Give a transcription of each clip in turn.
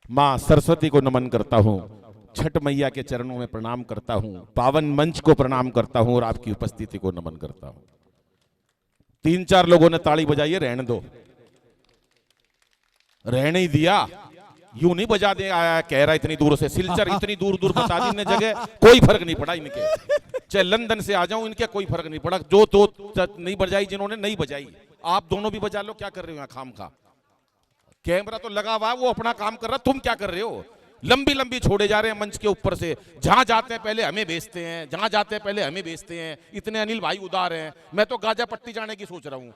माँ सरस्वती को नमन करता हूँ, छठ मैया के चरणों में प्रणाम करता हूँ, पावन मंच को प्रणाम करता हूँ और आपकी उपस्थिति को नमन करता हूँ। 3-4 लोगों ने ताली बजाई है, रहने दो, रहने ही दिया, यूं नहीं बजा दे आया कह रहा इतनी दूर से, सिलचर इतनी दूर दूर बता दी इन्हें जगह, कोई फर्क नहीं पड़ा इनके, चाहे लंदन से आ जाऊं इनके कोई फर्क नहीं पड़ा, जो तो नहीं बजाई जिन्होंने नहीं बजाई, आप दोनों भी बजा लो, क्या कर रहे हो यहाँ खाम खा, कैमरा तो लगा हुआ है, वो अपना काम कर रहा, तुम क्या कर रहे हो, लंबी लंबी छोड़े जा रहे हैं मंच के ऊपर से, जहां जाते हैं पहले हमें भेजते हैं, जहां जाते हैं पहले हमें भेजते हैं, इतने अनिल भाई उदार हैं, मैं तो गाजा पट्टी जाने की सोच रहा हूं,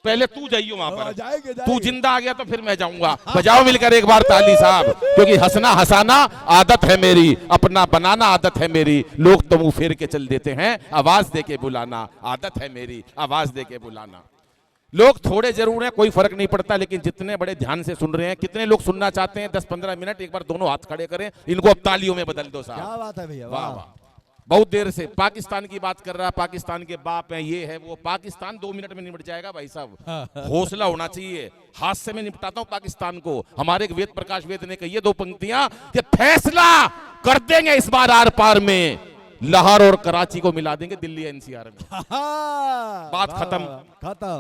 पहले तू जाइयो वहां पर, जाएंगे। तू जिंदा आ गया तो फिर मैं जाऊंगा। बजाओ मिलकर एक बार ताली साहब, क्योंकि हंसना हंसाना आदत है मेरी, अपना बनाना आदत है मेरी, लोग तो मुंह फेर के चल देते हैं, आवाज दे के बुलाना आदत है मेरी, आवाज दे के बुलाना। लोग थोड़े जरूर हैं, कोई फर्क नहीं पड़ता, लेकिन जितने बड़े ध्यान से सुन रहे हैं, कितने लोग सुनना चाहते हैं 10-15 मिनट, एक बार दोनों हाथ खड़े करें, इनको अब तालियों में बदल दो साहब। क्या बात है भैया, वाह वाह, बहुत देर से पाकिस्तान की बात कर रहा है, पाकिस्तान के बाप हैं, ये है वो, पाकिस्तान 2 मिनट में निपट जाएगा भाई साहब, हौसला होना चाहिए, हाथ से मैं निपटाता हूं पाकिस्तान को। हमारे एक वेद प्रकाश वेद ने कही है 2 पंक्तियां कि फैसला कर देंगे इस बार आर पार में, लाहौर और कराची को मिला देंगे दिल्ली एनसीआर में, बात खत्म,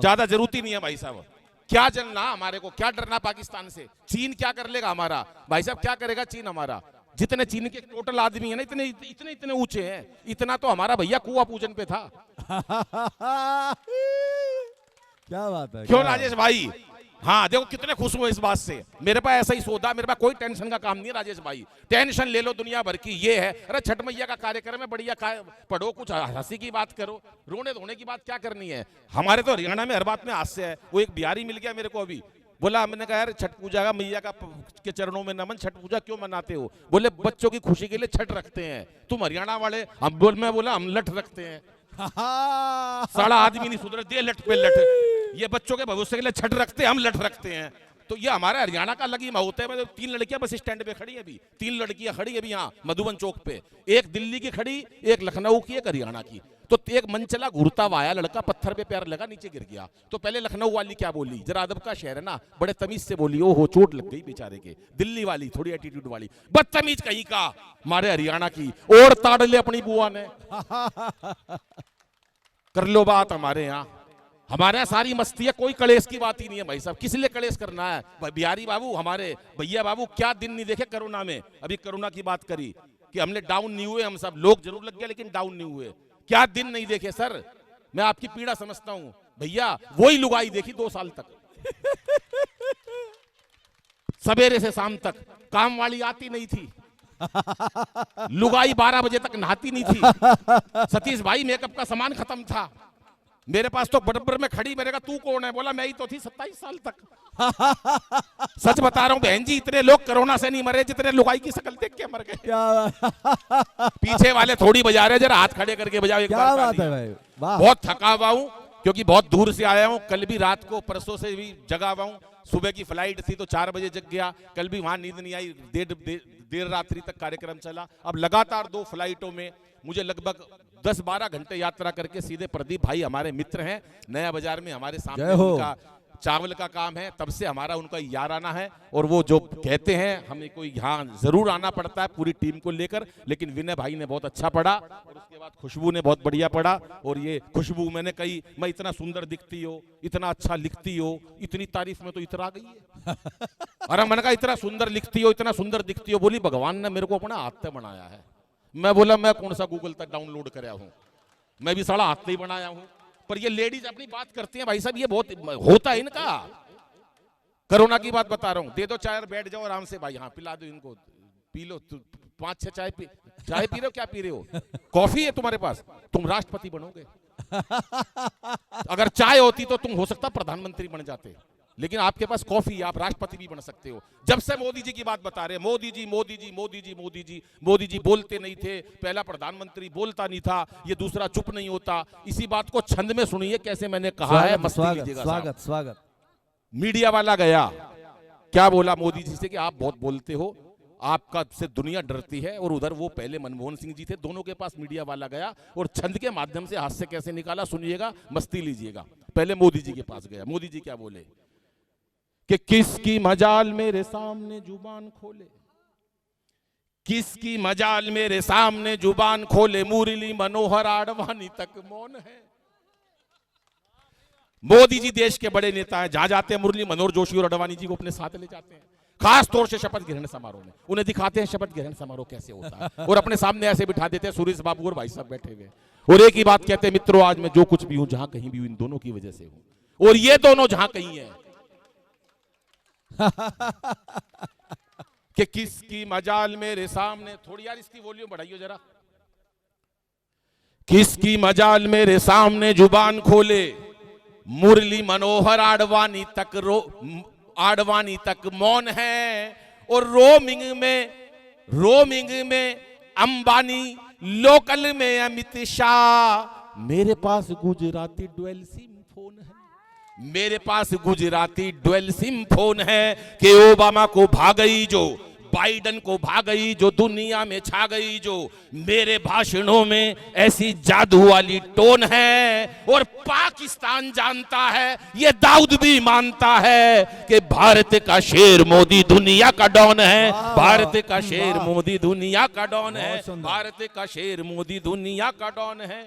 ज्यादा जरूरत ही नहीं है भाई साहब। क्या जलना हमारे को, क्या डरना पाकिस्तान से, चीन क्या कर लेगा हमारा, भाई साहब क्या करेगा चीन हमारा, जितने चीन के टोटल आदमी है ना, इतने इतने इतने ऊंचे हैं, इतना तो हमारा भैया कुआं पूजन पे था। क्या बात है, क्यों राजेश भाई, हाँ देखो कितने खुश हुए इस बात से, मेरे पास ऐसा ही सौदा, मेरे पास कोई टेंशन का काम नहीं है राजेश भाई, टेंशन ले लो दुनिया भर की, ये है अरे छठ मैया का कार्यक्रम है, बढ़िया पढ़ो, कुछ हंसी की बात करो, रोने धोने की बात क्या करनी है। हमारे तो हरियाणा में हर बात में हास्य है। वो एक बिहारी मिल गया मेरे को अभी, बोला, मैंने कहा यार छठ पूजा का मैया का के चरणों में नमन, छठ पूजा क्यों मनाते हो, बोले बच्चों की खुशी के लिए छठ रखते हैं, तुम हरियाणा वाले, हम मैं बोला हम लठ रखते हैं, साला आदमी नहीं सुधरे, दे लठ पे लठ, ये बच्चों के भविष्य के लिए छठ रखते हैं, हम लठ रखते हैं, तो ये हमारा हरियाणा का अलग ही होता है। 3 लड़कियां बस स्टैंड पे खड़ी है अभी, 3 लड़कियां खड़ी है अभी यहाँ मधुबन चौक पे, एक दिल्ली की खड़ी, एक लखनऊ की, एक हरियाणा की, तो एक मंचला घूरता हुआ आया लड़का, पत्थर पे पैर लगा, नीचे गिर गया, तो पहले लखनऊ वाली क्या बोली, जरा अदब का शहर है ना, बड़े तमीज से बोली, ओहो चोट लग गई बेचारे के, दिल्ली वाली थोड़ी एटीट्यूड वाली, बदतमीज कहीं का, मारे हरियाणा की, और ताड़ ले अपनी बुआ ने, कर लो बात हमारे यहाँ, हमारे यहाँ सारी मस्ती है, कोई कलेश की बात ही नहीं है भाई साहब, किस लिए कलेश करना है। बिहारी बाबू, हमारे भैया बाबू क्या दिन नहीं देखे कोरोना में, अभी कोरोना की बात करी कि हमने डाउन नहीं हुए, हम सब लोग जरूर लग गया लेकिन डाउन नहीं हुए, क्या दिन नहीं देखे सर, मैं आपकी पीड़ा समझता हूं भैया, वही लुगाई देखी 2 साल तक सवेरे से शाम तक, काम वाली आती नहीं थी, लुगाई 12 बजे तक नहाती नहीं थी, सतीश भाई मेकअप का सामान खत्म था, मेरे पास तो बराबर में खड़ी, मेरे का तू कौन है, बोला मैं ही तो थी 27 साल तक। सच बता रहा हूं बहन जी, इतने लोग कोरोना से नहीं मरे जितने लुगाई की शक्ल देख के मर गए। पीछे वाले थोड़ी बजा रहे, जरा हाथ खड़े करके बजाओ एक बार। क्या बात है भाई, बहुत थका हुआ हूं क्योंकि बहुत दूर से आया हूं, कल भी रात को परसों से भी जगा हुआ हूं, सुबह की फ्लाइट थी तो 4 बजे जग गया, कल भी वहां नींद नहीं आई, देर रात्रि तक कार्यक्रम चला, अब लगातार 2 फ्लाइटों में मुझे लगभग 10-12 घंटे यात्रा करके सीधे प्रदीप भाई हमारे मित्र हैं, नया बाजार में हमारे सामने उनका चावल का काम है, तब से हमारा उनका याराना है, और वो जो कहते हैं हमें कोई यहाँ जरूर आना पड़ता है पूरी टीम को लेकर, लेकिन विनय भाई ने बहुत अच्छा पढ़ा और उसके बाद खुशबू ने बहुत बढ़िया पढ़ा, और ये खुशबू मैंने कही मैं इतना सुंदर दिखती हो, इतना अच्छा लिखती हो, इतनी तारीफ में तो इतरा गई है। अरे मैंने कहा इतना सुंदर लिखती हो, इतना सुंदर दिखती हो, बोली भगवान ने मेरे को अपना हाथ से बनाया है, मैं बोला मैं कौन सा गूगल तक डाउनलोड कराया हूँ, मैं भी साला हाथ से ही बनाया हूँ, पर ये लेडीज अपनी बात करती हैं भाई साहब, ये बहुत होता है इनका, कोरोना की बात बता रहा हूँ, दे दो चाय और बैठ जाओ आराम से भाई, हाँ पिला दो इनको, पी लो, 5-6 चाय पी रहे हो, क्या पी रहे हो, कॉफी है तुम्हारे पास, तुम राष्ट्रपति बनोगे, अगर चाय होती तो तुम हो सकता प्रधानमंत्री बन जाते, लेकिन आपके पास कॉफी, आप राष्ट्रपति भी बन सकते हो। जब से मोदी जी की बात बता रहे हैं, मोदी जी मोदी जी मोदी जी मोदी जी मोदी जी बोलते नहीं थे, पहला प्रधानमंत्री बोलता नहीं था, ये दूसरा चुप नहीं होता, इसी बात को छंद में सुनिए कैसे मैंने कहा है, मस्ती लीजिएगा। स्वागत स्वागत। मीडिया वाला गया, क्या बोला मोदी जी से कि आप बहुत बोलते हो, आपका से दुनिया डरती है, और उधर वो पहले मनमोहन सिंह जी थे, दोनों के पास मीडिया वाला गया और छंद के माध्यम से हाथ से कैसे निकाला, सुनिएगा, मस्ती लीजिएगा। पहले मोदी जी के पास गया, मोदी जी क्या बोले कि किसकी मजाल मेरे सामने जुबान खोले, किसकी मजाल मेरे सामने जुबान खोले, मुरली मनोहर आडवाणी तक मौन है। मोदी जी देश के बड़े नेता हैं, जहां जाते हैं मुरली मनोहर जोशी और आडवाणी जी को अपने साथ ले जाते हैं, खास तौर से शपथ ग्रहण समारोह में उन्हें दिखाते हैं शपथ ग्रहण समारोह कैसे होता है, और अपने सामने ऐसे बिठा देते हैं सुरेश बाबू और भाई साहब बैठे हुए, और एक ही बात कहते हैं, मित्रों आज मैं जो कुछ भी हूं जहां कहीं भी हूं इन दोनों की वजह से हूं, और ये दोनों जहां कहीं हैं। कि किसकी मजाल मेरे सामने, थोड़ी यार इसकी वॉल्यूम बढ़ाइयो जरा, किसकी मजाल मेरे सामने जुबान खोले, मुरली मनोहर आडवाणी तक मौन है, और रोमिंग में अंबानी, लोकल में अमित शाह, मेरे पास गुजराती डुअल सिम फोन है, मेरे पास गुजराती डुअल सिम फोन है, कि ओबामा को भागई जो, बाइडन को भागई जो, दुनिया में छा गई जो, मेरे भाषणों में ऐसी जादू वाली टोन है, और पाकिस्तान जानता है, ये दाऊद भी मानता है, कि भारत का शेर मोदी दुनिया का डॉन है, भारत का शेर मोदी दुनिया का डॉन है, भारत का शेर मोदी दुनिया का डॉन है।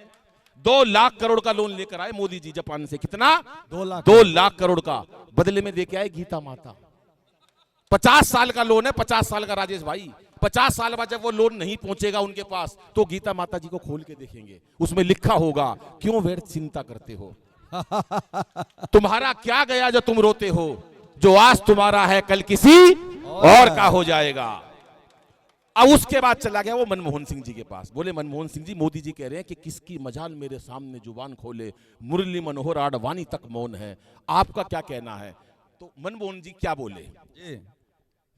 2 लाख करोड़ का लोन लेकर आए मोदी जी जापान से, कितना 2 लाख करोड़ का, बदले में देके आए गीता माता। 50 साल का लोन है, 50 साल का राजेश भाई, 50 साल बाद जब वो लोन नहीं पहुंचेगा उनके पास, तो गीता माता जी को खोल के देखेंगे, उसमें लिखा होगा, क्यों व्यर्थ चिंता करते हो, तुम्हारा क्या गया जो तुम रोते हो, जो आज तुम्हारा है कल किसी और का हो जाएगा। अब उसके बाद चला गया वो मनमोहन सिंह जी के पास, बोले मनमोहन सिंह जी, मोदी जी कह रहे हैं कि किसकी मजाल मेरे सामने जुबान खोले, मुरली मनोहर आडवाणी तक मौन है, आपका क्या कहना है। तो मनमोहन जी क्या बोले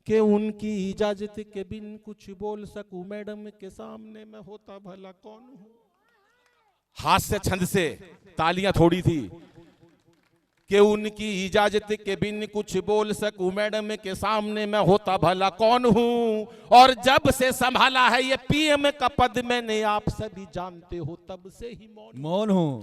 कि उनकी इजाजत के बिन कुछ बोल सकूं मैडम के सामने मैं होता भला कौन हूं। हास्य छंद से तालियां थोड़ी थी, कि उनकी इजाजत के बिन कुछ बोल सकूं मैडम के सामने मैं होता भला कौन हूं, और जब से संभाला है ये पीएम का पद मैंने आप सभी जानते हो तब से ही मौन हूं,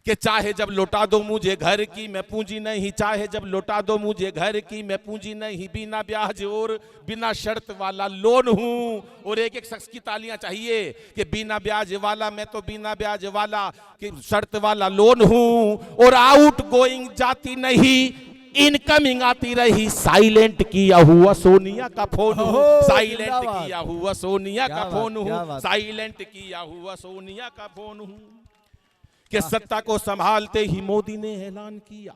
कि चाहे जब लौटा दो मुझे घर की मैं पूंजी नहीं, चाहे जब लौटा दो मुझे घर की मैं पूंजी नहीं, बिना ब्याज और बिना शर्त वाला लोन हूं। और एक एक शख्स की तालियां चाहिए, कि बिना ब्याज वाला मैं तो बिना ब्याज वाला, कि शर्त वाला लोन हूं, और आउट गोइंग जाती नहीं, इनकमिंग आती रही, साइलेंट किया हुआ सोनिया का फोन हूं, साइलेंट किया हुआ सोनिया का फोन हूं, साइलेंट किया हुआ सोनिया का फोन हूं। कि सत्ता को संभालते ही मोदी ने ऐलान किया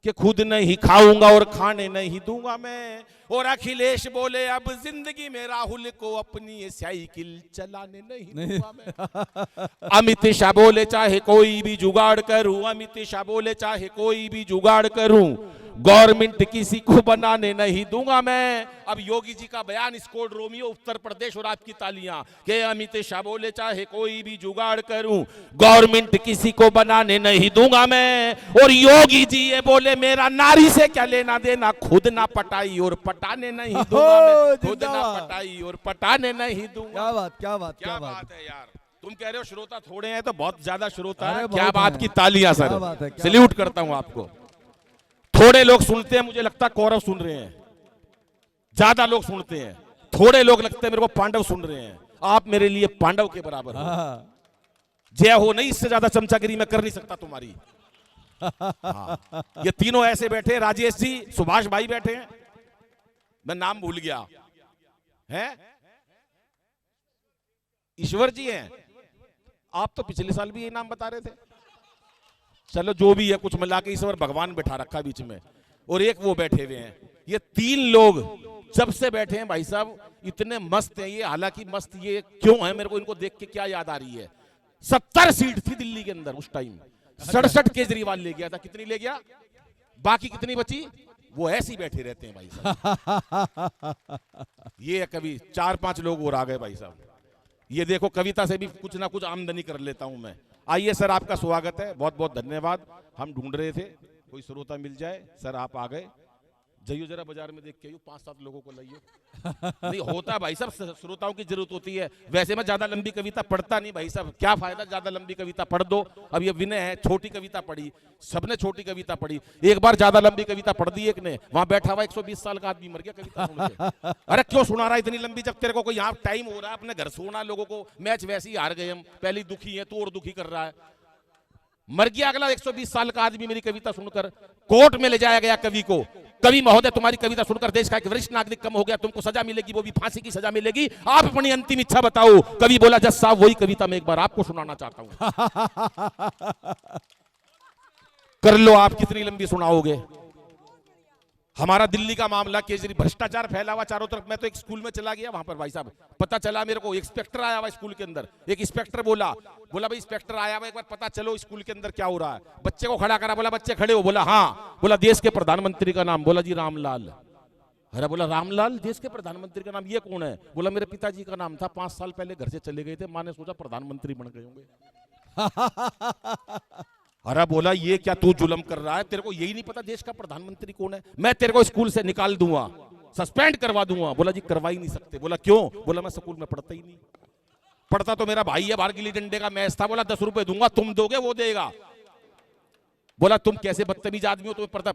कि खुद नहीं खाऊंगा और खाने नहीं दूंगा मैं, और अखिलेश बोले अब जिंदगी में राहुल को अपनी साइकिल चलाने नहीं दूंगा मैं। अमित शाह बोले चाहे कोई भी जुगाड़ करूं, अमित शाह बोले चाहे कोई भी जुगाड़ करूं, गवर्नमेंट किसी को बनाने नहीं दूंगा मैं। अब योगी जी का बयान, स्कोड रोमियो उत्तर प्रदेश, और आपकी तालियां, कि अमित शाह बोले चाहे कोई भी जुगाड़ करूं, गवर्नमेंट किसी को बनाने नहीं दूंगा मैं। और योगी जी ये बोले मेरा नारी से क्या लेना देना, खुद ना पटाई और पटाने नहीं दूंगा मैं, खुद ना पटाई और पटाने नहीं दूंगा। क्या बात क्या बात क्या क्या बात है यार, तुम कह रहे हो श्रोता थोड़े हैं, तो बहुत ज्यादा श्रोता है। क्या बात की तालियां सर, सैल्यूट करता हूं आपको। थोड़े लोग सुनते हैं, मुझे लगता है कौरव सुन रहे हैं, ज्यादा लोग सुनते हैं, थोड़े लोग लगते हैं मेरे को पांडव सुन रहे हैं। आप मेरे लिए पांडव के बराबर हो, जय हो नहीं, इससे ज्यादा चमचागिरी मैं कर नहीं सकता तुम्हारी। हाँ। ये तीनों ऐसे बैठे, राजेश जी, सुभाष भाई बैठे हैं, मैं नाम भूल गया, हैं ईश्वर जी हैं, आप तो पिछले साल भी ये नाम बता रहे थे। चलो जो भी है, कुछ मिला के ईश्वर भगवान बैठा रखा बीच में, और एक वो बैठे हुए हैं। ये 3 लोग जब से बैठे हैं भाई साहब, इतने मस्त हैं ये। हालांकि मस्त ये क्यों है, मेरे को इनको देख के क्या याद आ रही है, 70 सीट थी दिल्ली के अंदर उस टाइम, 67 केजरीवाल ले गया था। कितनी ले गया, बाकी कितनी बची, वो ऐसे ही बैठे रहते हैं भाई साहब। ये कभी 4-5 लोग और आ गए भाई साहब। ये देखो, कविता से भी कुछ ना कुछ आमदनी कर लेता हूं मैं। आइए सर, आपका स्वागत है, बहुत बहुत धन्यवाद। हम ढूंढ रहे थे कोई श्रोता मिल जाए, सर आप आ गए, जाइयो जरा बाजार में देख के आइयो, 5-7 लोगों को लाइयो। नहीं होता भाई साहब, श्रोताओं की जरूरत होती है। वैसे मैं ज्यादा लंबी कविता पढ़ता नहीं भाई साहब, क्या फायदा ज्यादा लंबी कविता पढ़ दो। अब ये विनय है, छोटी कविता पढ़ी, सबने छोटी कविता पढ़ी। एक बार ज्यादा लंबी कविता पढ़ दी एक ने, वहां बैठा हुआ 120 साल का आदमी मर गया कविता सुन के। अरे क्यों सुना रहा है इतनी लंबी, जब तेरे को कोई यहाँ टाइम हो रहा है अपने घर सोना, लोगों को मैच वैसे ही हार गए हम, पहले ही दुखी है, तो और दुखी कर रहा है। मर गया अगला 120 साल का आदमी मेरी कविता सुनकर। कोर्ट में ले जाया गया कवि को, कवि महोदय तुम्हारी कविता सुनकर देश का एक वरिष्ठ नागरिक कम हो गया, तुमको सजा मिलेगी, वो भी फांसी की सजा मिलेगी, आप अपनी अंतिम इच्छा बताओ। कवि बोला जज साहब वही कविता मैं एक बार आपको सुनाना चाहता हूं। कर लो आप कितनी लंबी सुनाओगे। हमारा दिल्ली का मामला, केजरी भ्रष्टाचार फैला हुआ चारों तरफ। मैं तो एक स्कूल में चला गया, वहां पर भाई साहब पता चला मेरे को, इंस्पेक्टर आया हुआ स्कूल के अंदर। एक इंस्पेक्टर बोला भाई इंस्पेक्टर आया हुआ, एक बार पता चलो स्कूल के अंदर क्या हो रहा है। बच्चे को खड़ा करा, बोला बच्चे खड़े हो, बोला हाँ। बोला देश के प्रधानमंत्री का नाम, बोला जी रामलाल। अरे बोला रामलाल देश के प्रधानमंत्री का नाम, ये कौन है? बोला मेरे पिताजी का नाम था, 5 साल पहले घर से चले गए थे, माँ ने सोचा प्रधानमंत्री बन गए होंगे। अरे बोला ये क्या तू जुल्म कर रहा है, तेरे को यही नहीं पता देश का प्रधानमंत्री कौन है? मैं तेरे को स्कूल से निकाल दूंगा, सस्पेंड करवा दूंगा। बोला जी करवा ही नहीं सकते। बोला क्यों? बोला मैं स्कूल में पढ़ता ही नहीं। पढ़ता तो मेरा भाई है, बाहर गिल्ली डंडे का मैच था। बोला 10 रुपए दूंगा, तुम दोगे वो देगा। बोला तुम कैसे बदतमीज आदमी हो, तुम्हें पढ़ता।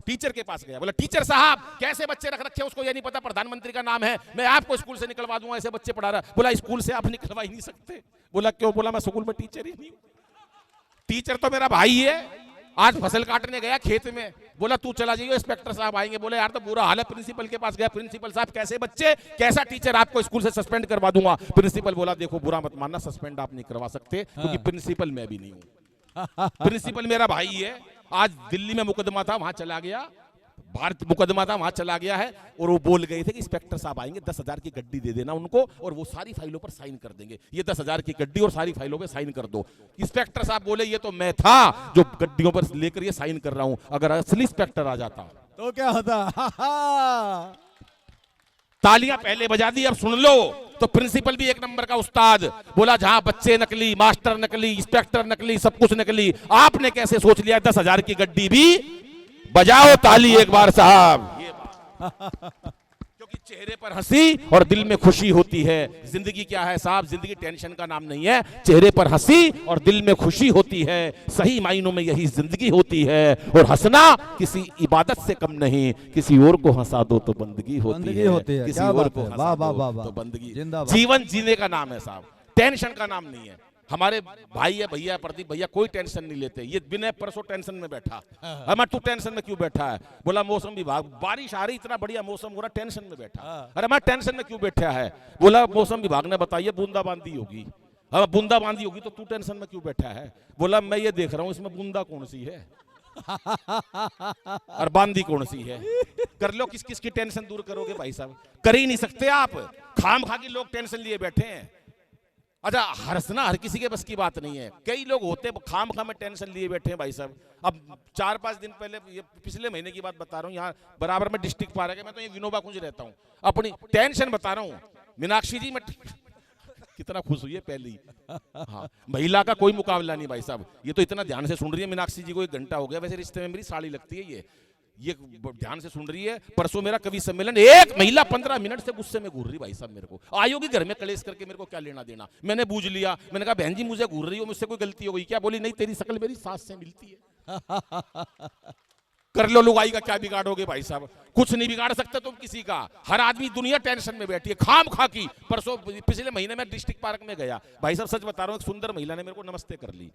टीचर के पास गया, बोला टीचर साहब कैसे बच्चे रख रखे, उसको ये नहीं पता प्रधानमंत्री का नाम है, मैं आपको स्कूल से निकलवा दूंगा, ऐसे बच्चे पढ़ा रहा। बोला स्कूल से आप निकलवा ही नहीं सकते। बोला क्यों? बोला मैं स्कूल में टीचर ही नहीं हूं। टीचर तो मेरा भाई है, आज फसल काटने गया खेत में। बोला तू चला जाइए, इंस्पेक्टर साहब आएंगे। बोले यार तो बुरा हाल है, प्रिंसिपल के पास गया, प्रिंसिपल साहब कैसे बच्चे, कैसा टीचर, आपको स्कूल से सस्पेंड करवा दूंगा। प्रिंसिपल बोला देखो बुरा मत मानना, सस्पेंड आप नहीं करवा सकते, क्योंकि प्रिंसिपल मैं भी नहीं हूं। प्रिंसिपल मेरा भाई है। आज दिल्ली में मुकदमा था, वहां चला गया, भारत मुकदमा था, वहां चला गया है, और वो बोल गए थे कि इंस्पेक्टर साहब आएंगे, 10,000 की गड्डी दे देना उनको, और वो सारी फाइलों पर साइन कर देंगे। ये 10,000 की गड्डी और सारी फाइलों पे साइन कर दो। इंस्पेक्टर साहब बोले ये तो मैं था जो गड्डियों पर लेकर ये साइन कर रहा हूं, अगर असली इंस्पेक्टर आ जाता तो क्या होता। तालियां पहले बजा दी, अब सुन लो। तो प्रिंसिपल भी एक नंबर का उस्ताद, बोला जहां बच्चे नकली, मास्टर नकली, इंस्पेक्टर नकली, सब कुछ नकली, आपने कैसे सोच लिया 10,000 की गड्डी भी? बजाओ ताली एक बार साहब। ये क्योंकि चेहरे पर हंसी और दिल में खुशी होती है। जिंदगी क्या है साहब? जिंदगी टेंशन का नाम नहीं है। चेहरे पर हंसी और दिल में खुशी होती है, सही मायनों में यही जिंदगी होती है। और हंसना किसी इबादत से कम नहीं, किसी और को हंसा दो तो बंदगी होती है, किसी और को हंसा दो तो बंदगी। जीवन जीने का नाम है साहब, टेंशन का नाम नहीं है। हमारे भाई है भैया, प्रदीप भैया, कोई टेंशन नहीं लेते। ये विनय परसों टेंशन में बैठा। मैं तू टेंशन में क्यों बैठा है? बोला मौसम विभाग, बारिश आ रही, इतना बढ़िया मौसम हो रहा, टेंशन में बैठा। अरे मैं टेंशन में क्यों बैठा है? बोला मौसम विभाग ने बताइए बूंदाबांदी होगी। हाँ बूंदाबांदी होगी, तो तू टेंशन में क्यों बैठा है? बोला मैं ये देख रहा हूं इसमें बूंदा कौन सी है और बांदी कौन सी है। कर लो, किस किस की टेंशन दूर करोगे भाई साहब? कर ही नहीं सकते आप। खाम खा के लोग टेंशन लिए बैठे हैं। अच्छा हंसना हर किसी के बस की बात नहीं है। कई लोग होते हैं खाम खा में टेंशन लिए बैठे हैं भाई साहब। अब 4-5 दिन पहले, ये पिछले महीने की बात बता रहा हूँ, यहाँ बराबर में डिस्ट्रिक्ट पार्क है, मैं तो ये विनोबा कुंज रहता हूँ, अपनी टेंशन बता रहा हूँ। मीनाक्षी जी, मैं कितना खुश हुई है पहली। हाँ महिला का कोई मुकाबला नहीं भाई साहब। ये तो इतना ध्यान से सुन रही है मीनाक्षी जी को, 1 घंटा हो गया। वैसे रिश्ते में मेरी साड़ी लगती है ये ध्यान से सुन रही है। परसों मेरा कवि सम्मेलन, एक महिला 15 मिनट से गुस्से में घूर रही भाई साहब। मेरे को आयोगी घर में कलेश करके मेरे को क्या लेना देना। मैंने बूझ लिया, मैंने कहा बहन जी मुझे घूर रही हो, मुझसे कोई गलती हो गई क्या? बोली नहीं तेरी शक्ल मेरी सास से मिलती है। कर लो, लुगाई का क्या बिगाड़ोगे भाई साहब? कुछ नहीं बिगाड़ सकते तुम किसी का। हर आदमी दुनिया टेंशन में बैठी है खाम खा की। परसों पिछले महीने में डिस्ट्रिक्ट पार्क में गया भाई साहब, सच बता रहा हूँ, एक सुंदर महिला ने मेरे को नमस्ते कर ली।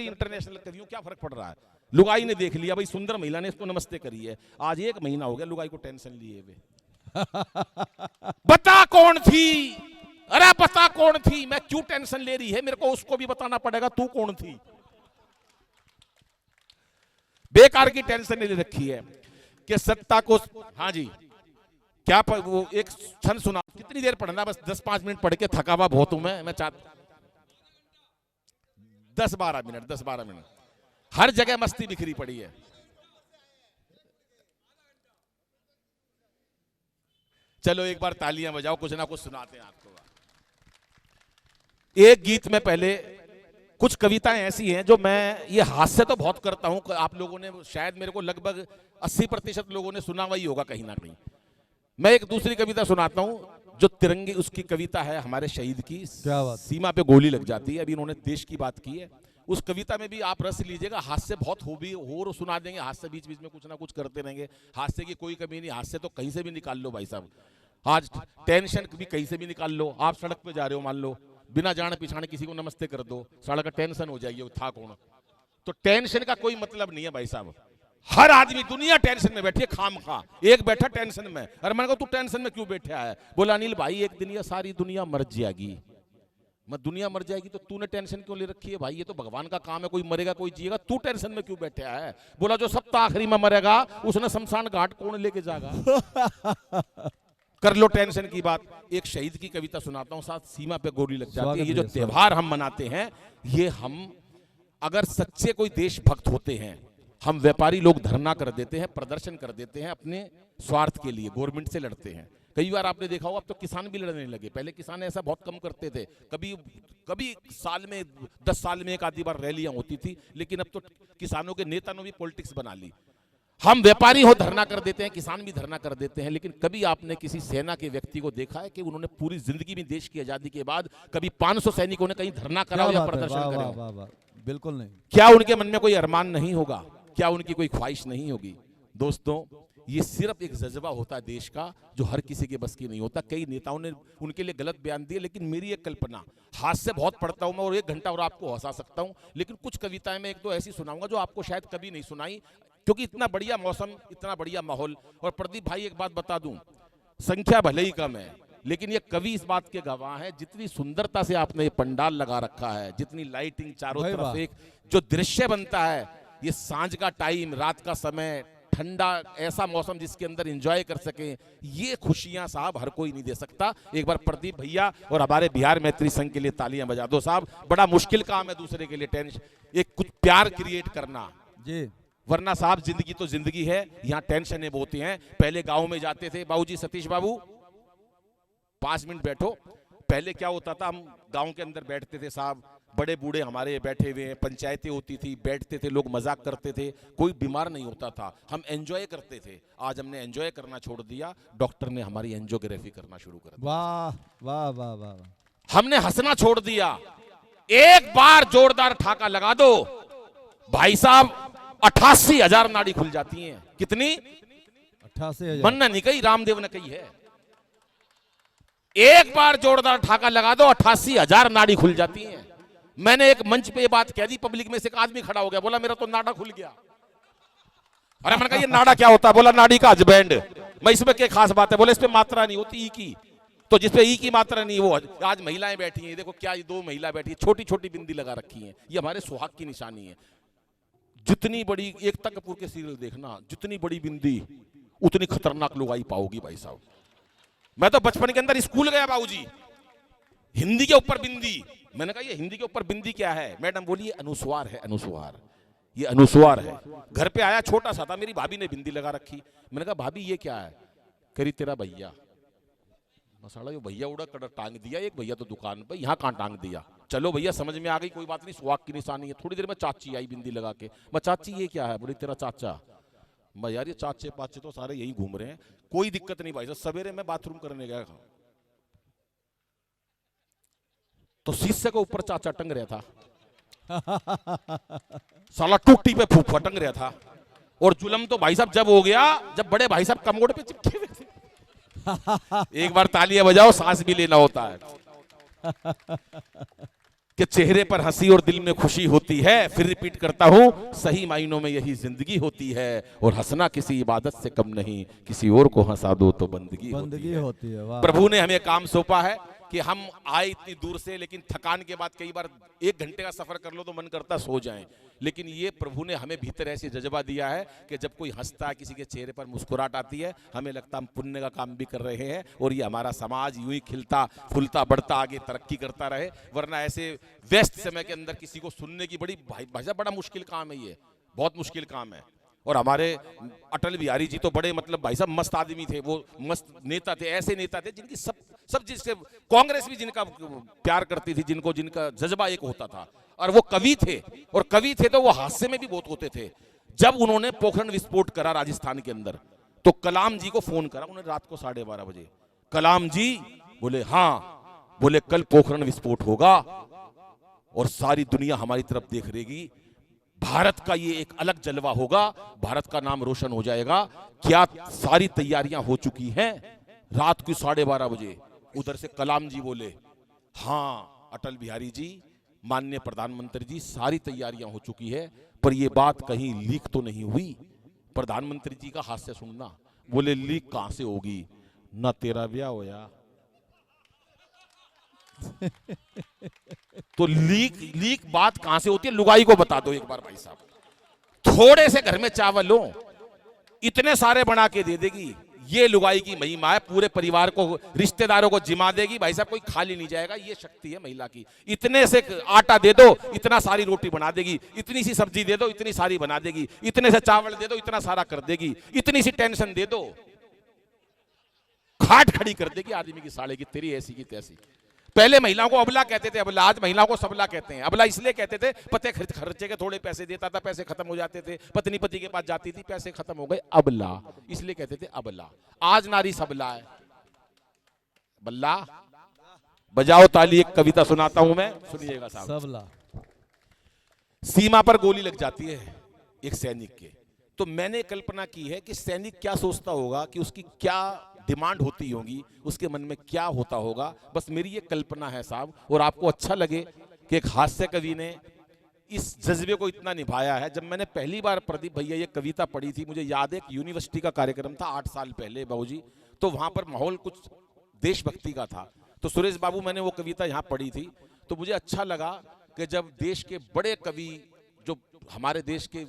इंटरनेशनल करियो, क्या फर्क पड़ रहा है? लुगाई ने देख लिया भाई, सुंदर महिला ने इसको नमस्ते करी है। आज 1 महीना हो गया लुगाई को टेंशन लिए हुए। बता कौन थी? अरे बता कौन थी? मैं क्यों टेंशन ले रही है मेरे को उसको भी बताना पड़ेगा, तू कौन थी? बेकार की टेंशन ले रखी है कि सत्ता को। हाँ जी क्या वो एक क्षण सुना, कितनी देर पढ़ना? बस 10-5 मिनट पढ़ के थका हुआ बहुत हूं मैं 10-12 मिनट। हर जगह मस्ती बिखरी पड़ी है। चलो एक बार तालियां बजाओ, कुछ ना कुछ सुनाते हैं आपको। एक गीत में पहले कुछ कविताएं ऐसी हैं जो मैं ये हास्य तो बहुत करता हूं, आप लोगों ने शायद मेरे को लगभग 80% लोगों ने सुना हुआ ही होगा कहीं ना कहीं। मैं एक दूसरी कविता सुनाता हूं जो तिरंगे, उसकी कविता है हमारे शहीद की, क्या बात। सीमा पे गोली लग जाती है, अभी इन्होंने देश की बात की है। उस कविता में भी आप रस लीजिएगा, हास्य बहुत हो सुना देंगे, हास्य बीच बीच में कुछ ना कुछ करते रहेंगे, हास्य की कोई कमी नहीं, हास्य तो कहीं से भी निकाल लो भाई साहब। आज टेंशन भी कहीं से भी निकाल लो, आप सड़क पे जा रहे हो मान लो, बिना जाने पिछाने किसी को नमस्ते कर दो, सड़क का टेंशन हो जाएगी, वो था कौन। तो टेंशन का कोई मतलब नहीं है भाई साहब, हर आदमी दुनिया टेंशन में बैठी है खामखा, एक बैठा टेंशन में। अरे मैंने कहा तू टेंशन में क्यों बैठा है? बोला अनिल भाई एक दिन ये सारी दुनिया मर जाएगी। मैं दुनिया मर जाएगी तो तूने टेंशन क्यों ले रखी है भाई, ये तो भगवान का काम है, कोई मरेगा कोई जिएगा, तू टेंशन में क्यों बैठा है? बोला जो सब आखिरी में मरेगा उसने शमशान घाट कौन लेके जाएगा। कर लो टेंशन की बात। एक शहीद की कविता सुनाता हूं, साथ सीमा पे गोली लग जाती है। ये जो त्योहार हम मनाते हैं, ये हम अगर सच्चे कोई देशभक्त होते हैं, हम व्यापारी लोग धरना कर देते हैं, प्रदर्शन कर देते हैं, अपने स्वार्थ के लिए गवर्नमेंट से लड़ते हैं। कई बार आपने देखा होगा अब तो किसान भी लड़ने लगे, पहले किसान ऐसा बहुत कम करते थे, कभी कभी साल में 10 साल में एक आधी बार रैलियां होती थी, लेकिन अब तो किसानों के नेता ने भी पॉलिटिक्स बना ली। हम व्यापारी हो धरना कर देते हैं, किसान भी धरना कर देते हैं, लेकिन कभी आपने किसी सेना के व्यक्ति को देखा है कि उन्होंने पूरी जिंदगी में देश की आजादी के बाद कभी 500 सैनिकों ने कहीं धरना करा हो या प्रदर्शन करा हो? बिल्कुल नहीं। क्या उनके मन में कोई अरमान नहीं होगा? क्या उनकी कोई ख्वाहिश नहीं होगी? दोस्तों, ये सिर्फ एक जज्बा होता है देश का, जो हर किसी के बस की नहीं होता। कई नेताओं ने उनके लिए गलत बयान दिए, लेकिन मेरी एक कल्पना, हाथ से बहुत पढ़ता हूं मैं और 1 घंटा और आपको हंसा सकता हूं, लेकिन कुछ कविताएं मैं एक दो ऐसी सुनाऊंगा जो आपको शायद कभी नहीं सुनाई, क्योंकि इतना बढ़िया मौसम, इतना बढ़िया माहौल। और प्रदीप भाई एक बात बता दूं, संख्या भले ही कम है, लेकिन ये कवि इस बात के गवाह हैं, जितनी सुंदरता से आपने ये पंडाल लगा रखा है, जितनी लाइटिंग चारों तरफ, एक जो दृश्य बनता है, ये सांझ का टाइम, रात का समय, ठंडा ऐसा मौसम जिसके अंदर एंजॉय कर सके, ये खुशियां साहब हर कोई नहीं दे सकता। एक बार प्रदीप भैया और हमारे बिहार मैत्री संघ के लिए तालियां बजा दो साहब। बड़ा मुश्किल काम है दूसरे के लिए टेंशन, एक कुछ प्यार क्रिएट करना जी, वरना साहब जिंदगी तो जिंदगी है, यहाँ टेंशन बहुत हैं। पहले गांव में जाते थे, बाबूजी सतीश बाबू 5 मिनट बैठो। पहले क्या होता था, हम गांव के अंदर बैठते थे साहब, बड़े बूढ़े हमारे बैठे हुए हैं, पंचायतें होती थी, बैठते थे, लोग मजाक करते थे, कोई बीमार नहीं होता था, हम एंजॉय करते थे। आज हमने एंजॉय करना छोड़ दिया, डॉक्टर ने हमारी एंजियोग्राफी करना शुरू कर दिया। वाह वाह वाह वाह। हमने हंसना छोड़ दिया। एक बार जोरदार ठाका लगा दो भाई साहब, 88,000 नाड़ी खुल जाती हैं। कितनी? 88,000। मन ने कही, रामदेव ने कही है। एक बार जोरदार ठाका लगा दो, 88,000 नाड़ी खुल जाती हैं। मैंने एक मंच पे ये बात कह दी, पब्लिक में से एक आदमी खड़ा हो गया, बोला मेरा तो नाड़ा खुल गया। अरे मैंने कहा ये नाड़ा क्या होता है? बोला नाड़ी का हस्बैंड। मैं इसमें क्या खास बात है? बोले इसमें मात्रा नहीं होती ई की, तो जिसपे ई की मात्रा नहीं, वो आज महिलाएं बैठी हैं, देखो क्या, ये 2 महिला बैठी है, छोटी छोटी बिंदी लगा रखी है, ये हमारे सुहाग की निशानी है। जितनी बड़ी, एकता कपूर के सीरियल देखना, जितनी बड़ी बिंदी उतनी खतरनाक लुगाई पाओगी भाई साहब। मैं तो बचपन के अंदर स्कूल गया बाबूजी, हिंदी के ऊपर बिंदी। मैंने कहा ये हिंदी के ऊपर बिंदी क्या है? मैडम बोली ये अनुस्वार है, अनुस्वार, ये अनुस्वार है। घर पे आया, छोटा सा था, मेरी भाभी ने बिंदी लगा रखी। मैंने कहा भाभी ये क्या है? करी तेरा भैया। मसाला, यो भैया उड़ा कर टांग दिया, एक भैया तो दुकान पे, यहाँ कहाँ टांग दिया? चलो भैया समझ में आ गई, कोई बात नहीं, सुहाग की निशानी है। थोड़ी देर में चाची आई बिंदी लगा के, मैं चाची ये क्या है? बोली तेरा चाचा। मैं यार ये चाचे पाचे तो सारे यही घूम रहे हैं, कोई दिक्कत नहीं भाई साहब। सवेरे मैं बाथरूम करने गया तो शीशे के ऊपर चाचा टंग रहा था, साला टूटी पे फूफा टंग रहा था। और जुलम तो भाई साहब जब हो गया, जब बड़े भाई साहब कमोड पे चिपके हुए थे। एक बार तालियां बजाओ, सांस भी लेना होता है कि चेहरे पर हंसी और दिल में खुशी होती है। फिर रिपीट करता हूं, सही मायनों में यही जिंदगी होती है, और हंसना किसी इबादत से कम नहीं, किसी और को हंसा दो तो बंदगी होती है। प्रभु ने हमें काम सौंपा है कि हम आए इतनी दूर से, लेकिन थकान के बाद कई बार 1 घंटे का सफर कर लो तो मन करता सो जाएं, लेकिन ये प्रभु ने हमें भीतर ऐसे जज्बा दिया है कि जब कोई हंसता है, किसी के चेहरे पर मुस्कुराहट आती है, हमें लगता है हम पुण्य का काम भी कर रहे हैं, और ये हमारा समाज यूं ही खिलता फूलता बढ़ता आगे तरक्की करता रहे। वरना ऐसे व्यस्त समय के अंदर किसी को सुनने की बड़ा मुश्किल काम है, ये बहुत मुश्किल काम है। और हमारे अटल बिहारी जी तो बड़े मतलब भाई साहब मस्त आदमी थे, वो मस्त नेता थे, ऐसे नेता थे जिनकी सब जिससे कांग्रेस भी जिनका प्यार करती थी, जिनका जज्बा एक होता था। और वो कवि थे, और कवि थे तो वो हास्य में भी बहुत होते थे। जब उन्होंने पोखरण विस्फोट करा राजस्थान के अंदर, तो कलाम जी को फोन करा उन्हें रात को 12:30 बजे। कलाम जी बोले हाँ, बोले कल पोखरण विस्फोट होगा और सारी दुनिया हमारी तरफ देख रहेगी, भारत का ये एक अलग जलवा होगा, भारत का नाम रोशन हो जाएगा। क्या सारी तैयारियां हो चुकी हैं? रात की 12:30 बजे उधर से कलाम जी बोले हाँ अटल बिहारी जी, माननीय प्रधानमंत्री जी, सारी तैयारियां हो चुकी है, पर ये बात कहीं लीक तो नहीं हुई? प्रधानमंत्री जी का हास्य सुनना, बोले लीक कहां से होगी, ना तेरा ब्याह होया। तो लीक बात कहां से होती है, लुगाई को बता दो एक बार भाई साहब। थोड़े से घर में चावल लो, इतने सारे बना के दे देगी। ये लुगाई की महिमा है, पूरे परिवार को, रिश्तेदारों को जिमा देगी भाई साहब, कोई खाली नहीं जाएगा। ये शक्ति है महिला की। इतने से आटा दे दो, इतना सारी रोटी बना देगी। इतनी सी सब्जी दे दो, इतनी सारी बना देगी। इतने से चावल दे दो, इतना सारा कर देगी। इतनी सी टेंशन दे दो, खाट खड़ी कर देगी आदमी की साले की, तेरी ऐसी की तैसी। पहले महिलाओं को अबला कहते थे, अबला, आज महिलाओं को सबला कहते हैं। अबला इसलिए कहते थे, पते खर्चे के थोड़े पैसे देता था, पैसे खत्म हो जाते थे, पत्नी पति के पास जाती थी, पैसे खत्म हो गए, अबला, इसलिए कहते थे अबला। आज नारी सबला है। बल्ला बजाओ ताली, एक कविता सुनाता हूं मैं, सुनिएगा साहब। सबला। सीमा पर गोली लग जाती है एक सैनिक के, तो मैंने कल्पना की है कि सैनिक क्या सोचता होगा, कि उसकी क्या डिमांड होती होगी, उसके मन में क्या होता होगा। बस मेरी ये कल्पना है साहब, और आपको अच्छा लगे कि एक हास्य कवि ने इस जज्बे को इतना निभाया है। जब मैंने पहली बार प्रदीप भैया ये कविता पढ़ी थी, मुझे याद है एक यूनिवर्सिटी का कार्यक्रम था 8 साल पहले बाबूजी, तो वहां पर माहौल कुछ देशभक्ति का था। तो सुरेश बाबू, मैंने वो कविता यहाँ पढ़ी थी, तो मुझे अच्छा लगा कि जब देश के बड़े कवि, जो हमारे देश के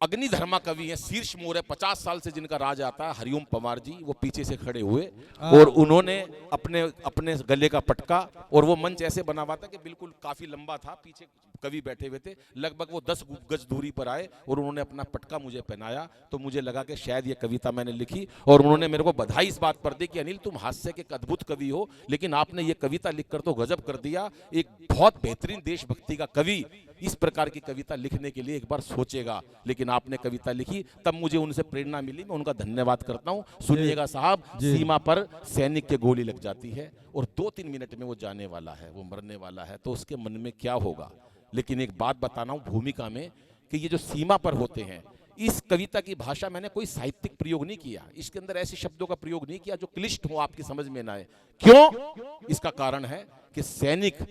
अग्निधर्मा कवि हैं, शीर्ष मोर है, 50 साल से जिनका राज आता है, हरिओम पंवार जी, वो पीछे से खड़े हुए और उन्होंने अपने अपने गले का पटका, और वो मंच ऐसे बना हुआ था कि बिल्कुल काफी लंबा था, पीछे कवि बैठे हुए थे, लगभग वो 10 गज दूरी पर आए और उन्होंने अपना पटका मुझे पहनाया। तो मुझे लगा कि शायद ये कविता मैंने लिखी, और उन्होंने मेरे को बधाई इस बात पर दी कि अनिल, तुम हास्य के एक अद्भुत कवि हो, लेकिन आपने ये कविता लिखकर तो गजब कर दिया। एक बहुत बेहतरीन देशभक्ति का कवि इस प्रकार की कविता लिखने के लिए एक बार सोचेगा, लेकिन आपने कविता लिखी, तब मुझे उनसे प्रेरणा मिली, मैं उनका धन्यवाद करता हूं। सुनिएगा साहब, सीमा पर सैनिक के गोली लग जाती है और 2-3 मिनट में वो जाने वाला है, वो मरने वाला है, तो उसके मन में क्या होगा। लेकिन एक बात बताना हूं भूमिका में, कि ये जो सीमा पर होते हैं, इस कविता की भाषा मैंने कोई साहित्यिक प्रयोग नहीं किया, इसके अंदर ऐसे शब्दों का प्रयोग नहीं किया जो क्लिष्ट हो, आपकी समझ में ना आए। क्यों? इसका कारण है कि सैनिक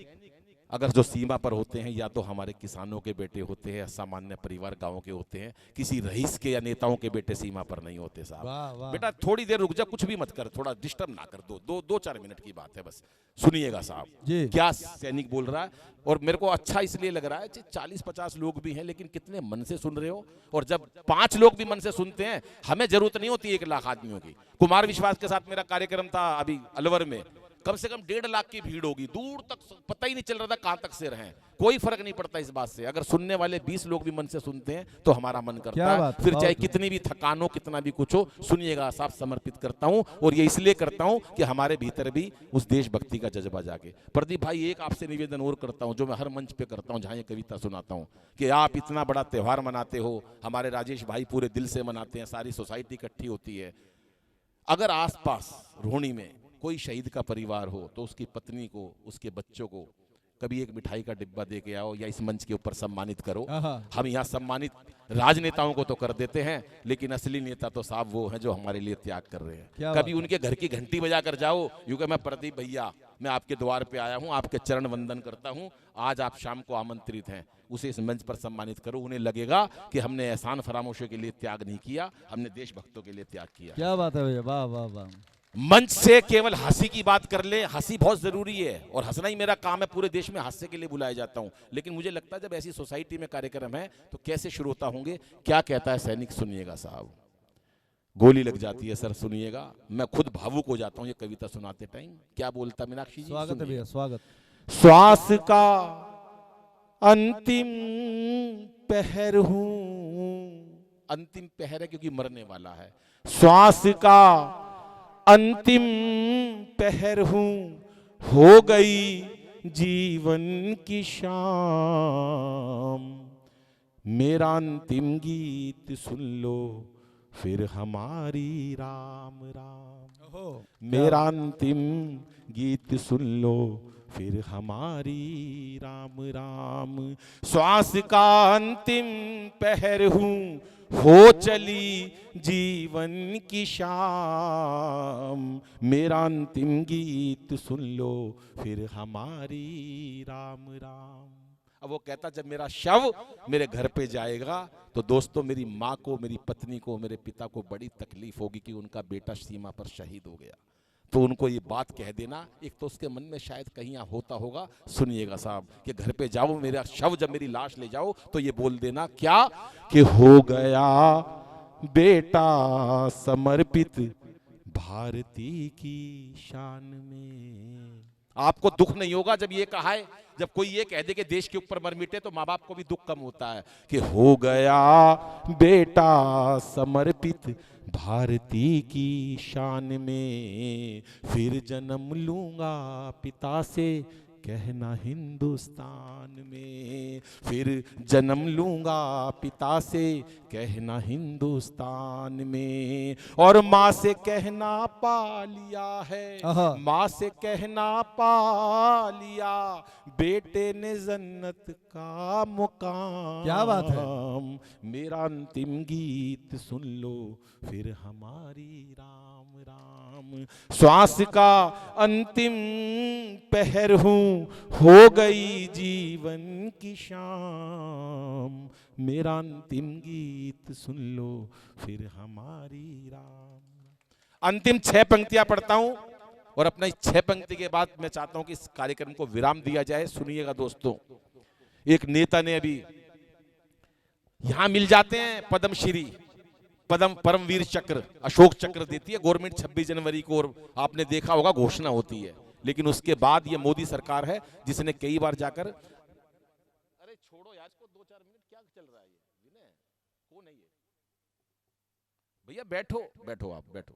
अगर जो सीमा पर होते हैं, या तो हमारे किसानों के बेटे होते हैं, सामान्य परिवार गांव के होते हैं, किसी रईस के या नेताओं के बेटे सीमा पर नहीं होते साहब। बेटा थोड़ी देर रुक जा, कुछ भी मत कर, थोड़ा डिस्टर्ब ना कर, 2-4 मिनट की बात है बस। सुनिएगा साहब क्या सैनिक बोल रहा है, और मेरे को अच्छा इसलिए लग रहा है, 40-50 लोग भी हैं, लेकिन कितने मन से सुन रहे हो। और जब 5 लोग भी मन से सुनते हैं, हमें जरूरत नहीं होती 1 लाख आदमियों की। कुमार विश्वास के साथ मेरा कार्यक्रम था अभी अलवर में, कम से कम 1.5 लाख की भीड़ होगी, दूर तक पता ही नहीं चल रहा था कहां तक से रहें, कोई फर्क नहीं पड़ता इस बात से। अगर सुनने वाले 20 लोग भी मन से सुनते हैं तो हमारा मन करता है, फिर चाहे कितनी भी थकान हो, कितना भी कुछ हो, सुनिएगा साहब, समर्पित करता हूं। और ये इसलिए करता हूं कि हमारे भीतर भी उस देशभक्ति का जज्बा जागे। प्रदीप भाई, एक आपसे निवेदन और करता हूं, जो मैं हर मंच पे करता हूं जहां ये कविता सुनाता हूं, कि आप इतना बड़ा त्योहार मनाते हो, हमारे राजेश भाई पूरे दिल से मनाते हैं, सारी सोसाइटी इकट्ठी होती है। अगर आसपास रोहिणी में कोई शहीद का परिवार हो, तो उसकी पत्नी को, उसके बच्चों को कभी एक मिठाई का डिब्बा दे के आओ, या इस मंच के ऊपर सम्मानित करो। हम यहाँ सम्मानित राजनेताओं को तो कर देते हैं, लेकिन असली नेता तो साहब वो हैं जो हमारे लिए त्याग कर रहे हैं। कभी उनके घर की घंटी बजा कर जाओ, क्योंकि मैं प्रदीप भैया, मैं आपके द्वार पे आया हूँ, आपके चरण वंदन करता हूँ, आज आप शाम को आमंत्रित हैं, उसे इस मंच पर सम्मानित करो। उन्हें लगेगा कि हमने एहसान फरामोशों के लिए त्याग नहीं किया, हमने देशभक्तों के लिए त्याग किया। क्या बात है भैया, वाह वाह वाह। मंच से केवल हंसी की बात कर ले, हंसी बहुत जरूरी है, और हंसना ही मेरा काम है, पूरे देश में हास्य के लिए बुलाया जाता हूं। लेकिन मुझे लगता है जब ऐसी सोसाइटी में कार्यक्रम है तो कैसे श्रोता होंगे। क्या कहता है सैनिक, सुनिएगा साहब। गोली लग जाती है सर, सुनिएगा, मैं खुद भावुक हो जाता हूं ये कविता सुनाते टाइम। क्या बोलता मीनाक्षी जी? स्वागत है भैया, स्वागत। श्वास का अंतिम पहर हूं, अंतिम पहर है क्योंकि मरने वाला है। श्वास का अंतिम पहर हूं, हो गई जीवन की शाम, मेरा अंतिम गीत सुन लो फिर हमारी राम राम। मेरा अंतिम गीत सुन लो फिर हमारी राम राम। श्वास का अंतिम पहर हूँ, हो चली जीवन की शाम, मेरा अंतिम गीत सुन लो फिर हमारी राम राम। अब वो कहता जब मेरा शव मेरे घर पे जाएगा तो दोस्तों मेरी माँ को, मेरी पत्नी को, मेरे पिता को बड़ी तकलीफ होगी कि उनका बेटा सीमा पर शहीद हो गया। तो उनको ये बात कह देना, एक तो उसके मन में शायद कहीं होता होगा, सुनिएगा साहब, कि घर पे जाओ, मेरा शव जब मेरी लाश ले जाओ तो ये बोल देना क्या कि हो गया बेटा समर्पित भारती की शान में। आपको दुख नहीं होगा जब ये कहा है, जब कोई ये कह दे कि देश के ऊपर मर मिटे तो माँ बाप को भी दुख कम होता है कि हो गया बेटा समर्पित भारती की शान में, फिर जन्म लूंगा पिता से कहना हिंदुस्तान में, फिर जन्म लूंगा पिता से कहना हिंदुस्तान में, और माँ से कहना पा लिया है, माँ से कहना पा लिया बेटे ने जन्नत का मुकाम। क्या बात है। मेरा अंतिम गीत सुन लो फिर हमारी राम राम। श्वास का अंतिम पहर हूँ, हो गई जीवन की शाम, मेरा अंतिम गीत सुन लो फिर हमारी राम। अंतिम 6 पंक्तियां पढ़ता हूं और अपना इस 6 पंक्ति के बाद मैं चाहता हूं कि इस कार्यक्रम को विराम दिया जाए। सुनिएगा दोस्तों, एक नेता ने अभी, यहां मिल जाते हैं पद्मश्री, परमवीर चक्र, अशोक चक्र देती है गवर्नमेंट 26 जनवरी को, और आपने देखा होगा घोषणा होती है। लेकिन उसके बाद ये मोदी सरकार है जिसने कई बार जाकर, अरे छोड़ो यार को 2-4 मिनट, क्या चल रहा है ये विनय, कौन है ये भैया, बैठो बैठो आप बैठो,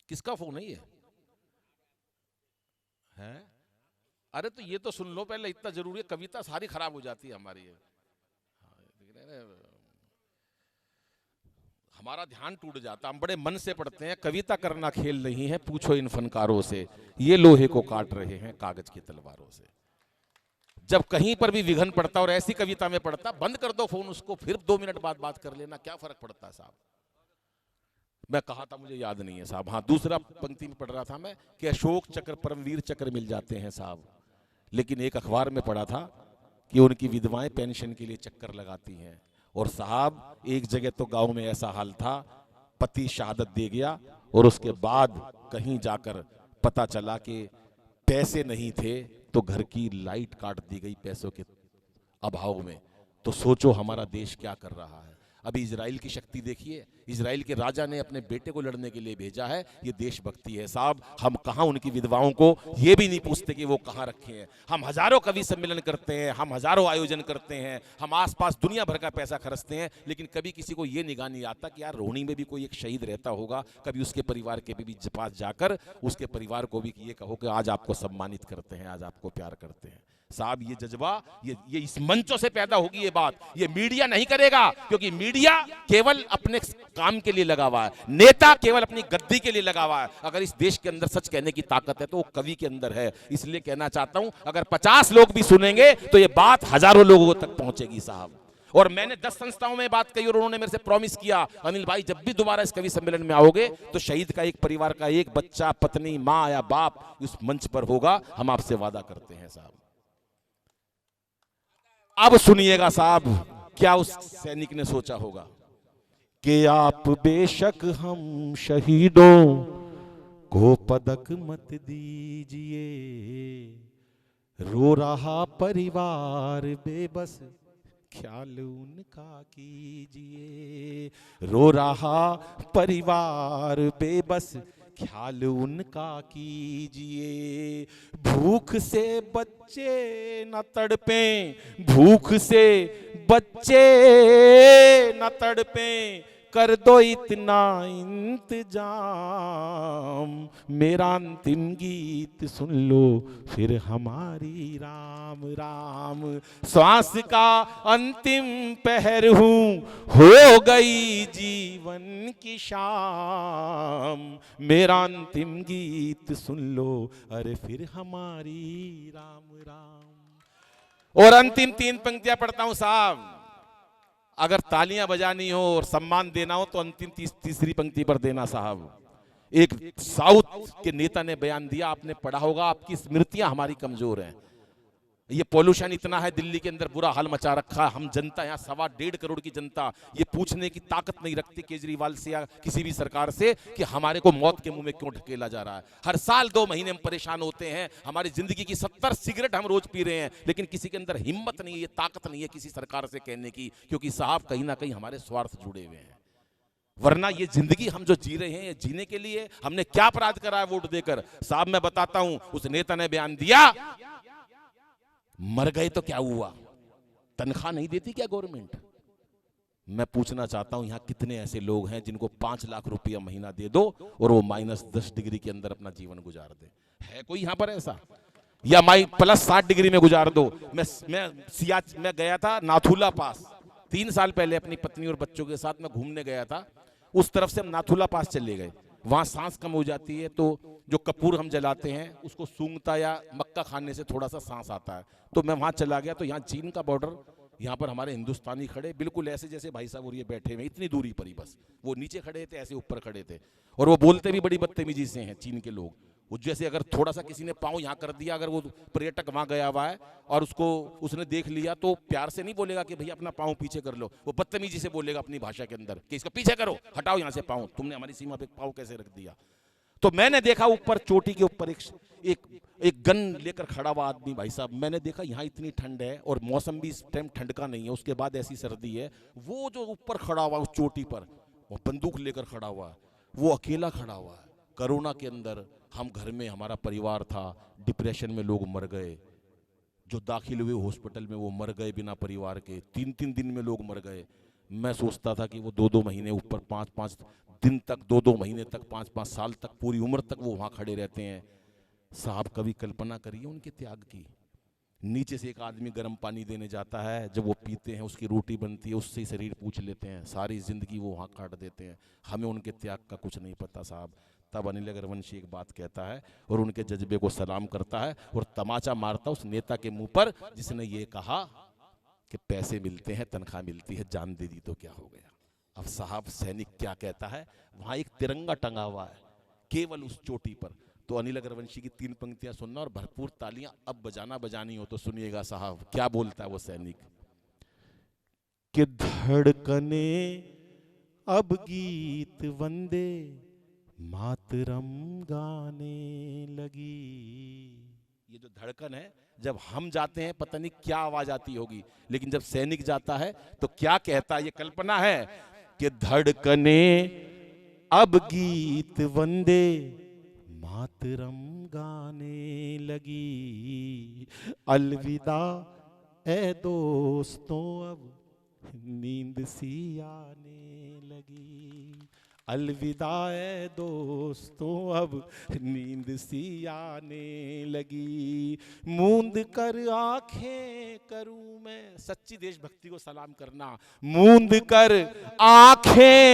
किसका फोन है ये है? अरे तो ये तो सुन लो पहले, इतना जरूरी है, कविता सारी खराब हो जाती है हमारी। हमारा ध्यान टूट जाता, हम बड़े मन से पढ़ते हैं। कविता करना खेल नहीं है, पूछो इन फनकारों से, ये लोहे को काट रहे हैं कागज की तलवारों से। जब कहीं पर भी विघन पड़ता और ऐसी कविता में पड़ता, बंद कर दो फोन उसको, फिर 2 मिनट बाद बात कर लेना, क्या फर्क पड़ता है साहब। मैं कहा था, मुझे याद नहीं है साहब। हाँ, दूसरा पंक्ति में पढ़ रहा था मैं कि अशोक चक्र परमवीर चक्र मिल जाते हैं साहब, लेकिन एक अखबार में पढ़ा था कि उनकी विधवाएं पेंशन के लिए चक्कर लगाती हैं। और साहब एक जगह तो गांव में ऐसा हाल था, पति शहादत दे गया और उसके बाद कहीं जाकर पता चला कि पैसे नहीं थे तो घर की लाइट काट दी गई पैसों के अभाव में। तो सोचो हमारा देश क्या कर रहा है। अभी इजराइल की शक्ति देखिए, इजराइल के राजा ने अपने बेटे को लड़ने के लिए भेजा है, ये देशभक्ति है साहब। हम कहाँ उनकी विधवाओं को ये भी नहीं पूछते कि वो कहाँ रखे हैं। हम हजारों कवि सम्मेलन करते हैं, हम हजारों आयोजन करते हैं, हम आसपास दुनिया भर का पैसा खर्चते हैं, लेकिन कभी किसी को ये निगाह नहीं आता कि यार रोहिणी में भी कोई एक शहीद रहता होगा। कभी उसके परिवार के भी पास जाकर उसके परिवार को भी ये कहो कि आज आपको सम्मानित करते हैं, आज आपको प्यार करते हैं। साहब ये जज्बा, ये इस मंचों से पैदा होगी ये बात, ये मीडिया नहीं करेगा, क्योंकि मीडिया केवल अपने काम के लिए लगा हुआ है, नेता केवल अपनी गद्दी के लिए लगा हुआ है। अगर इस देश के अंदर सच कहने की ताकत है तो वो कवि के अंदर है। इसलिए कहना चाहता हूं, अगर 50 लोग भी सुनेंगे तो ये बात हजारों लोगों तक पहुंचेगी साहब। और मैंने 10 संस्थाओं में बात कही और उन्होंने मेरे से प्रॉमिस किया, अनिल भाई जब भी दोबारा इस कवि सम्मेलन में आओगे तो शहीद का एक परिवार का एक बच्चा, पत्नी, माँ या बाप उस मंच पर होगा, हम आपसे वादा करते हैं साहब। अब सुनिएगा साहब, क्या उस सैनिक ने सोचा होगा कि आप बेशक हम शहीदों को पदक मत दीजिए, रो रहा परिवार बेबस ख्याल उनका कीजिए, रो रहा परिवार बेबस ख्याल उनका कीजिए। भूख से बच्चे न तड़पें, भूख से बच्चे न तड़पें, कर दो इतना इंतजाम, मेरा अंतिम गीत सुन लो फिर हमारी राम राम। श्वास का अंतिम पहर हूँ, हो गई जीवन की शाम, मेरा अंतिम गीत सुन लो अरे फिर हमारी राम राम। और अंतिम 3 पंक्तियां पढ़ता हूं साहब। अगर तालियां बजानी हो और सम्मान देना हो तो अंतिम तीसरी पंक्ति पर देना साहब। एक साउथ के नेता ने बयान दिया, आपने पढ़ा होगा, आपकी स्मृतियां हमारी कमजोर हैं। ये पॉल्यूशन इतना है दिल्ली के अंदर, बुरा हाल मचा रखा है। हम जनता यहाँ 1.25 करोड़ की जनता ये पूछने की ताकत नहीं रखती केजरीवाल से या किसी भी सरकार से कि हमारे को मौत के मुंह में क्यों ढकेला जा रहा है। हर साल 2 महीने हम परेशान होते हैं, हमारी जिंदगी की 70 सिगरेट हम रोज पी रहे हैं, लेकिन किसी के अंदर हिम्मत नहीं है, ये ताकत नहीं है किसी सरकार से कहने की, क्योंकि साहब कहीं ना कहीं हमारे स्वार्थ जुड़े हुए हैं। वरना ये जिंदगी हम जो जी रहे हैं, ये जीने के लिए हमने क्या अपराध करा है वोट देकर? साहब मैं बताता हूं, उस नेता ने बयान दिया, मर गए तो क्या हुआ, तनख्वाह नहीं देती क्या गवर्नमेंट? मैं पूछना चाहता हूं यहां कितने ऐसे लोग हैं जिनको 5 लाख रुपया महीना दे दो और वो -10 डिग्री के अंदर अपना जीवन गुजार दे? है कोई यहां पर ऐसा? या +60 डिग्री में गुजार दो। मैं गया था नाथुला पास 3 साल पहले, अपनी पत्नी और बच्चों के साथ मैं घूमने गया था। उस तरफ से हम नाथुला पास चले गए, वहां सांस कम हो जाती है, तो जो कपूर हम जलाते हैं उसको सूंघता या मक्का खाने से थोड़ा सा सांस आता है। तो मैं वहां चला गया, तो यहाँ चीन का बॉर्डर, यहाँ पर हमारे हिंदुस्तानी खड़े बिल्कुल ऐसे जैसे भाई साहब और ये बैठे हुए, इतनी दूरी पर ही, बस वो नीचे खड़े थे, ऐसे ऊपर खड़े थे, और वो बोलते भी बड़ी बदतमीजी से हैं चीन के लोग। वो जैसे अगर थोड़ा सा किसी ने पाँव यहाँ कर दिया, अगर वो पर्यटक वहाँ गया हुआ है और उसने देख लिया, तो प्यार से नहीं बोलेगा कि भैया अपना पाँव पीछे कर लो, वो बदतमीजी से बोलेगा अपनी भाषा के अंदर कि इसका पीछे करो, हटाओ यहाँ से पाँव, तुमने हमारी सीमा पे पाँव कैसे रख दिया। तो मैंने देखा ऊपर चोटी के ऊपर एक गन लेकर खड़ा हुआ आदमी, भाई साहब मैंने देखा यहाँ इतनी ठंड है और मौसम भी इस टाइम ठंड का नहीं है, उसके बाद ऐसी सर्दी है, वो जो ऊपर खड़ा हुआ उस चोटी पर, वो बंदूक लेकर खड़ा हुआ है, वो अकेला खड़ा हुआ है। कोरोना के अंदर हम घर में, हमारा परिवार था, डिप्रेशन में लोग मर गए, जो दाखिल हुए हॉस्पिटल में वो मर गए बिना परिवार के, 3-3 दिन में लोग मर गए। मैं सोचता था कि वो 2-2 महीने ऊपर, 5-5 दिन तक, 2-2 महीने तक, 5-5 साल तक, पूरी उम्र तक वो वहाँ खड़े रहते हैं। साहब कभी कल्पना करिए उनके त्याग की। नीचे से एक आदमी गर्म पानी देने जाता है, जब वो पीते हैं उसकी रोटी बनती है, उससे ही शरीर पूछ लेते हैं, सारी जिंदगी वो वहाँ काट देते हैं। हमें उनके त्याग का कुछ नहीं पता साहब। तब अनिल अग्रवंशी एक बात कहता है और उनके जज्बे को सलाम करता है और तमाचा मारता उस नेता के मुंह पर जिसने ये कहा कि पैसे मिलते हैं, तनख्वाह मिलती है, जान दे दी तो क्या हो गया। अब साहब सैनिक क्या कहता है, वहां एक तिरंगा टंगा हुआ है केवल उस चोटी पर। तो अनिल अग्रवंशी की 3 पंक्तियां सुनना और भरपूर तालियां अब बजानी हो तो सुनिएगा साहब क्या बोलता है वो सैनिक। कि धड़कने अब गीत वंदे मातरम गाने लगी। ये जो धड़कन है, जब हम जाते हैं पता नहीं क्या आवाज आती होगी, लेकिन जब सैनिक जाता है तो क्या कहता है, ये कल्पना है कि धड़कने अब गीत वंदे मातरम गाने लगी। अलविदा ए दोस्तों अब नींद सी आने लगी। अलविदा ए दोस्तों अब नींद सी आने लगी। मूंद कर आंखें करूं मैं, सच्ची देशभक्ति को सलाम करना, मूंद कर आंखें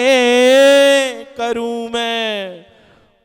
करूं मैं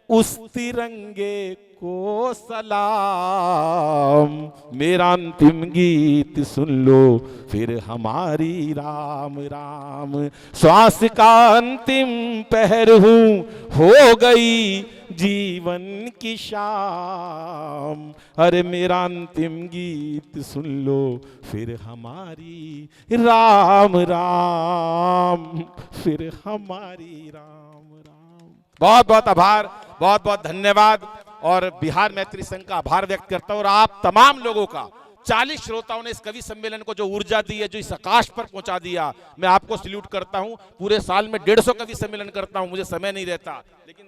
उस तिरंगे को सलाम। मेरा अंतिम गीत सुन लो फिर हमारी राम राम। श्वास का अंतिम पहर हूँ, हो गई जीवन की शाम। अरे मेरा अंतिम गीत सुन लो फिर हमारी राम राम, फिर हमारी राम राम। बहुत बहुत आभार, बहुत बहुत धन्यवाद और बिहार मैत्री संघ का आभार व्यक्त करता हूं और आप तमाम लोगों का, 40 श्रोताओं ने इस कवि सम्मेलन को जो ऊर्जा दी है, जो इस आकाश पर पहुंचा दिया, मैं आपको सल्यूट करता हूं। पूरे साल में 150 कवि सम्मेलन करता हूं, मुझे समय नहीं रहता, लेकिन